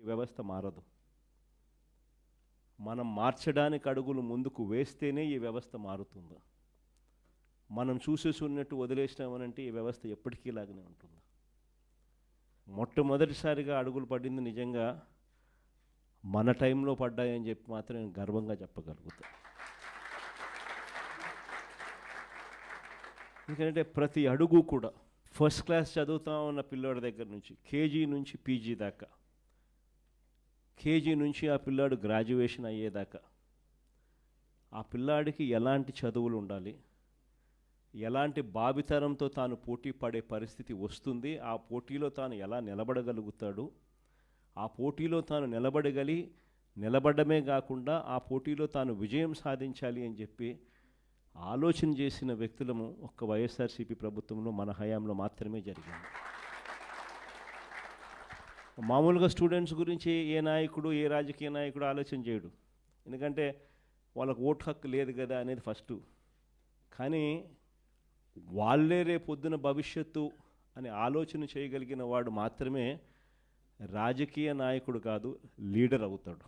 వ్యవస్థ మారదు. మనం మార్చడానికి అడుగులు ముందుకు వేస్తేనే ఈ వ్యవస్థ మారుతుంది. మనం చూసేసి ఉన్నట్టు వదిలేసినామనంటే ఈ వ్యవస్థ ఎప్పటికీ ఇలాగనే ఉంటుంది. మొట్టమొదటిసారిగా అడుగులు పడింది నిజంగా మన టైంలో పడ్డాయని చెప్పి మాత్రం నేను గర్వంగా చెప్పగలుగుతాను. ఎందుకంటే ప్రతి అడుగు కూడా ఫస్ట్ క్లాస్ చదువుతా ఉన్న పిల్లోడి దగ్గర నుంచి కేజీ నుంచి పీజీ దాకా, కేజీ నుంచి ఆ పిల్లాడు గ్రాడ్యుయేషన్ అయ్యేదాకా ఆ పిల్లాడికి ఎలాంటి చదువులు ఉండాలి, ఎలాంటి భావితరంతో తాను పోటీ పడే పరిస్థితి వస్తుంది, ఆ పోటీలో తాను ఎలా నిలబడగలుగుతాడు, ఆ పోటీలో తాను నిలబడమే కాకుండా ఆ పోటీలో తాను విజయం సాధించాలి అని చెప్పి ఆలోచన చేసిన వ్యక్తులము ఒక్క వైఎస్ఆర్సీపీ ప్రభుత్వంలో మన హయాంలో మాత్రమే జరిగింది. మామూలుగా స్టూడెంట్స్ గురించి ఏ నాయకుడు, ఏ రాజకీయ నాయకుడు ఆలోచన చేయడు, ఎందుకంటే వాళ్ళకు ఓటు హక్కు లేదు కదా అనేది ఫస్ట్. కానీ వాళ్ళే రేపొద్దున భవిష్యత్తు అని ఆలోచన చేయగలిగిన వాడు మాత్రమే రాజకీయ నాయకుడు కాదు, లీడర్ అవుతాడు.